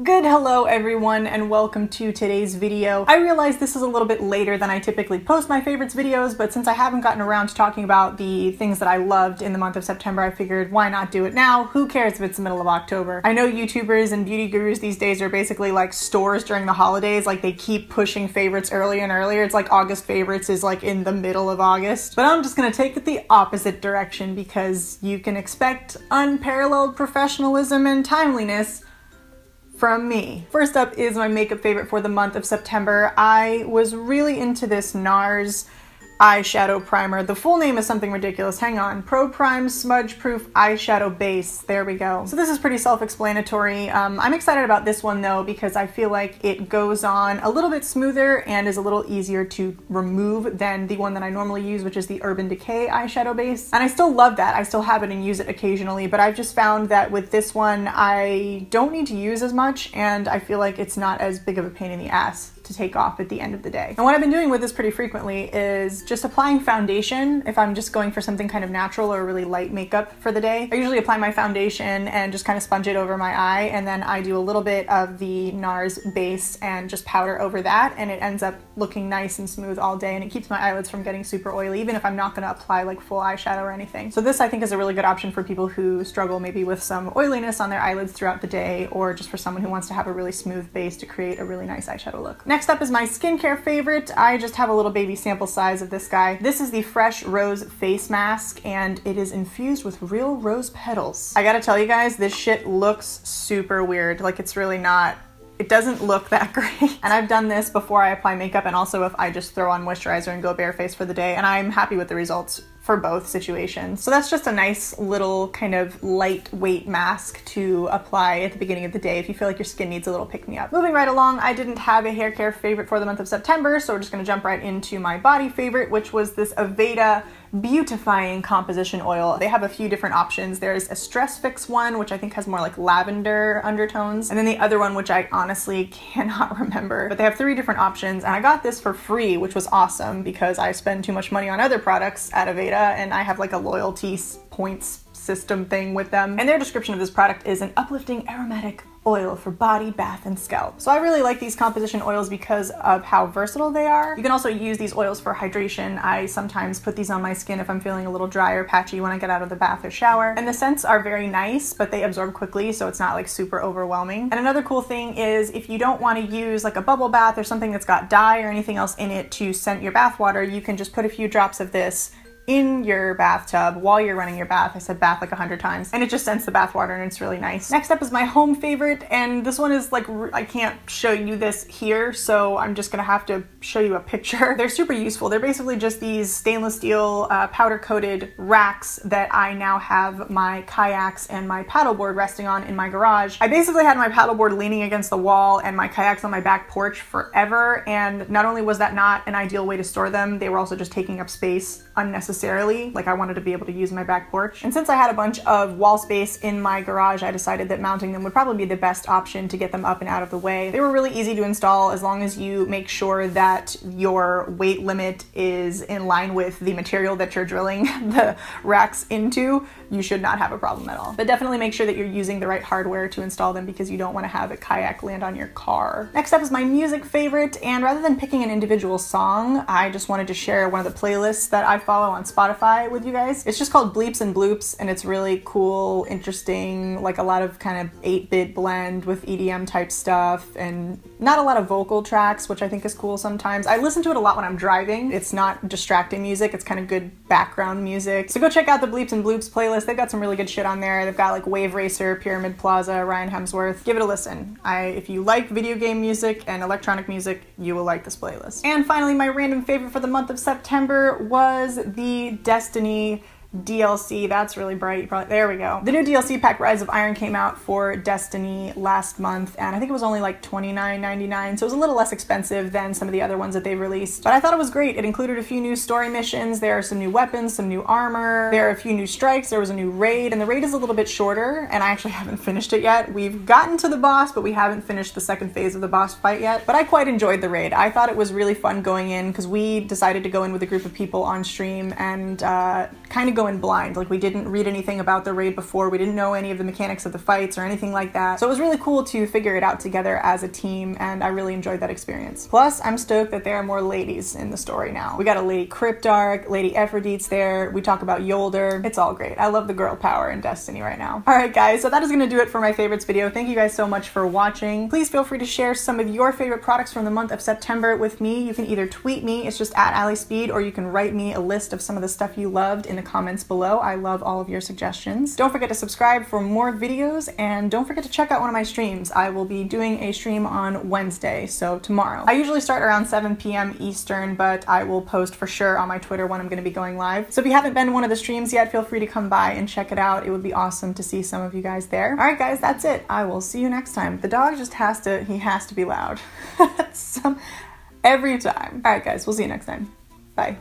Good hello everyone and welcome to today's video. I realize this is a little bit later than I typically post my favorites videos, but since I haven't gotten around to talking about the things that I loved in the month of September, I figured why not do it now? Who cares if it's the middle of October? I know YouTubers and beauty gurus these days are basically like stores during the holidays, like they keep pushing favorites earlier and earlier. It's like August favorites is like in the middle of August. But I'm just gonna take it the opposite direction because you can expect unparalleled professionalism and timeliness from me. First up is my makeup favorite for the month of September. I was really into this NARS eyeshadow primer. The full name is something ridiculous. Hang on. Pro Prime Smudge Proof Eyeshadow Base. There we go. So this is pretty self-explanatory. I'm excited about this one though because I feel like it goes on a little bit smoother and is a little easier to remove than the one that I normally use, which is the Urban Decay eyeshadow base. And I still love that. I still have it and use it occasionally, but I've just found that with this one, I don't need to use as much and I feel like it's not as big of a pain in the ass to take off at the end of the day. And what I've been doing with this pretty frequently is just applying foundation if I'm just going for something kind of natural or really light makeup for the day. I usually apply my foundation and just kind of sponge it over my eye, and then I do a little bit of the NARS base and just powder over that, and it ends up looking nice and smooth all day, and it keeps my eyelids from getting super oily even if I'm not going to apply like full eyeshadow or anything. So this I think is a really good option for people who struggle maybe with some oiliness on their eyelids throughout the day, or just for someone who wants to have a really smooth base to create a really nice eyeshadow look. Next up is my skincare favorite. I just have a little baby sample size of this guy. This is the Fresh Rose Face Mask, and it is infused with real rose petals. I gotta tell you guys, this shit looks super weird. Like, it's really not, it doesn't look that great. And I've done this before I apply makeup and also if I just throw on moisturizer and go barefaced for the day, and I'm happy with the results for both situations. So that's just a nice little kind of lightweight mask to apply at the beginning of the day if you feel like your skin needs a little pick-me-up. Moving right along, I didn't have a hair care favorite for the month of September, so we're just gonna jump right into my body favorite, which was this Aveda Beautifying composition oil. They have a few different options. There's a Stress Fix one, which I think has more like lavender undertones, and then the other one, which I honestly cannot remember, but they have 3 different options, and I got this for free, which was awesome because I spend too much money on other products at Aveda, and I have like a loyalty points system thing with them. And their description of this product is an uplifting aromatic oil for body, bath, and scalp. So I really like these composition oils because of how versatile they are. You can also use these oils for hydration. I sometimes put these on my skin if I'm feeling a little dry or patchy when I get out of the bath or shower. And the scents are very nice, but they absorb quickly, so it's not like super overwhelming. And another cool thing is if you don't want to use like a bubble bath or something that's got dye or anything else in it to scent your bath water, you can just put a few drops of this in your bathtub while you're running your bath. I said bath like 100 times, and it just scents the bath water and it's really nice. Next up is my home favorite, and this one is like, I can't show you this here, so I'm just gonna have to show you a picture. They're super useful. They're basically just these stainless steel powder coated racks that I now have my kayaks and my paddleboard resting on in my garage. I basically had my paddleboard leaning against the wall and my kayaks on my back porch forever, and not only was that not an ideal way to store them, they were also just taking up space unnecessarily. Like, I wanted to be able to use my back porch. And since I had a bunch of wall space in my garage, I decided that mounting them would probably be the best option to get them up and out of the way. They were really easy to install as long as you make sure that your weight limit is in line with the material that you're drilling the racks into. You should not have a problem at all. But definitely make sure that you're using the right hardware to install them because you don't want to have a kayak land on your car. Next up is my music favorite, and rather than picking an individual song, I just wanted to share one of the playlists that I follow on Spotify with you guys. It's just called Bleeps and Bloops, and it's really cool, interesting, like a lot of kind of 8-bit blend with EDM type stuff, and not a lot of vocal tracks, which I think is cool sometimes. I listen to it a lot when I'm driving. It's not distracting music, it's kind of good background music. So go check out the Bleeps and Bloops playlist. They've got some really good shit on there. They've got like Wave Racer, Pyramid Plaza, Ryan Hemsworth. Give it a listen. If you like video game music and electronic music, you will like this playlist. And finally, my random favorite for the month of September was the Destiny DLC. That's really bright. There we go. The new DLC pack Rise of Iron came out for Destiny last month, and I think it was only like $29.99, so it was a little less expensive than some of the other ones that they've released. But I thought it was great. It included a few new story missions. There are some new weapons, some new armor. There are a few new strikes. There was a new raid, and the raid is a little bit shorter, and I actually haven't finished it yet. We've gotten to the boss, but we haven't finished the second phase of the boss fight yet. But I quite enjoyed the raid. I thought it was really fun going in because we decided to go in with a group of people on stream and kind of go in blind. Like, we didn't read anything about the raid before. We didn't know any of the mechanics of the fights or anything like that. So it was really cool to figure it out together as a team, and I really enjoyed that experience. Plus, I'm stoked that there are more ladies in the story now. We got a Lady Cryptarch, Lady Aphrodite's there. We talk about Yolder. It's all great. I love the girl power in Destiny right now. All right, guys, so that is gonna do it for my favorites video. Thank you guys so much for watching. Please feel free to share some of your favorite products from the month of September with me. You can either tweet me, it's just at allispeed, or you can write me a list of some of the stuff you loved in the comments below. I love all of your suggestions. Don't forget to subscribe for more videos, and don't forget to check out one of my streams. I will be doing a stream on Wednesday, so tomorrow. I usually start around 7 p.m. Eastern, but I will post for sure on my Twitter when I'm going to be going live. So if you haven't been to one of the streams yet, feel free to come by and check it out. It would be awesome to see some of you guys there. All right, guys, that's it. I will see you next time. The dog just has to be loud. Every time. All right, guys, we'll see you next time. Bye.